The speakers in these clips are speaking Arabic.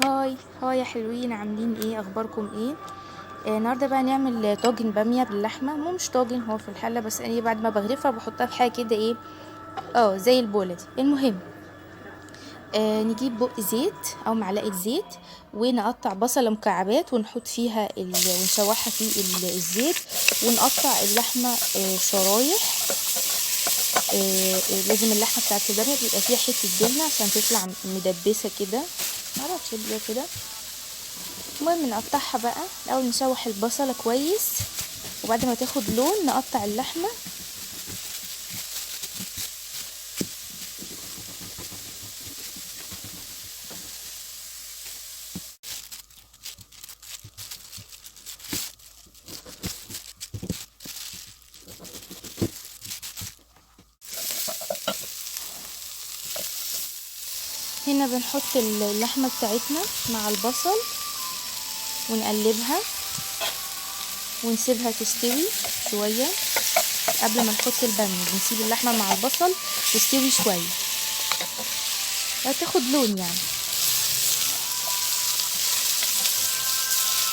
هاي هاي يا حلوين، عاملين ايه؟ اخباركم ايه؟ النهارده بقى نعمل طاجن باميه باللحمه. مش طاجن، هو في الحله، بس انا بعد ما بغرفها بحطها في حاجه كده، ايه، زي البوله دي. المهم، نجيب بق زيت او معلقه زيت، ونقطع بصله مكعبات ونحط فيها ونشوحها في الزيت، ونقطع اللحمه شرايح. لازم اللحمه بتاعت الباميه بيبقى فيها حته دهنه عشان تطلع مدبسه كده، معرفش ليه كده. المهم نقطعها بقى الاول، نشوح البصله كويس، وبعد ما تاخد لون نقطع اللحمه. هنا بنحط اللحمه بتاعتنا مع البصل ونقلبها ونسيبها تستوي شويه. قبل ما نحط الباميه بنسيب اللحمه مع البصل تستوي شويه، تاخد لون يعني.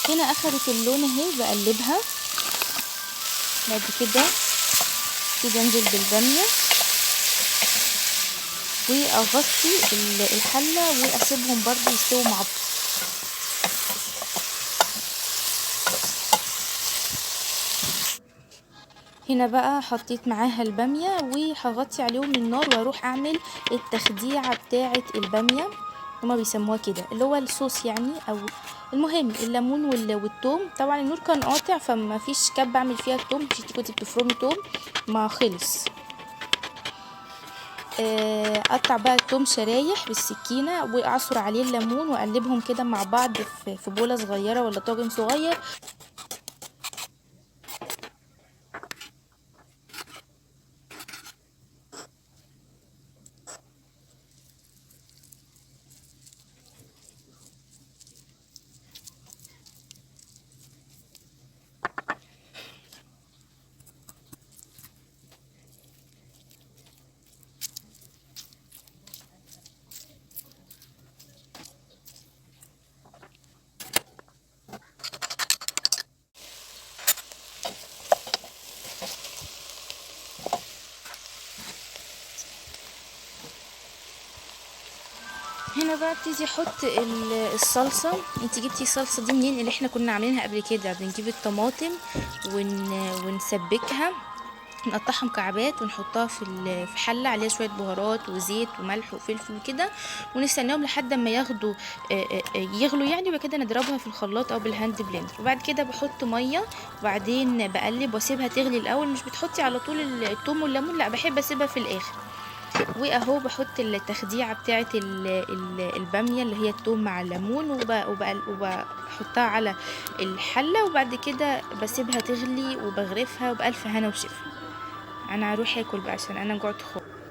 هنا اخدت اللون اهي، بقلبها. بعد كده انزل بالباميه واغطي الحله واسيبهم برضو يستووا مع بعض. هنا بقى حطيت معاها الباميه وهغطي عليهم النار، واروح اعمل التخديعه بتاعه الباميه، هما بيسموها كده، اللي هو الصوص يعني. او المهم الليمون والثوم. طبعا النور كان قاطع فما فيش كب اعمل فيها الثوم، مش كنت بتفرمي ثوم ما خلص. اقطع بقى الثوم شرايح بالسكينه، واعصر عليه الليمون، واقلبهم كده مع بعض في بوله صغيره ولا طاجن صغير. هنا بقى ابتدي احط الصلصه. انت جبتي الصلصه دي منين؟ اللي احنا كنا عاملينها قبل كده. بنجيب الطماطم ونسبكها، نقطعها مكعبات ونحطها في حله عليها شويه بهارات وزيت وملح وفلفل وكده، ونستناهم لحد ما ياخدوا يغلوا يعني. وبعد كده نضربها في الخلاط او بالهاند بلندر، وبعد كده بحط ميه، وبعدين بقلب واسيبها تغلي الاول. مش بتحطي على طول الثوم والليمون، لا، بحب اسيبها في الاخر. واهو بحط التخديعه بتاعه الباميه اللي هي الثوم مع الليمون، وبحطها على الحله، وبعد كده بسيبها تغلي وبغرفها، وبألف هنا وشفا. انا هروح اكل بقى عشان انا جوعت خالص.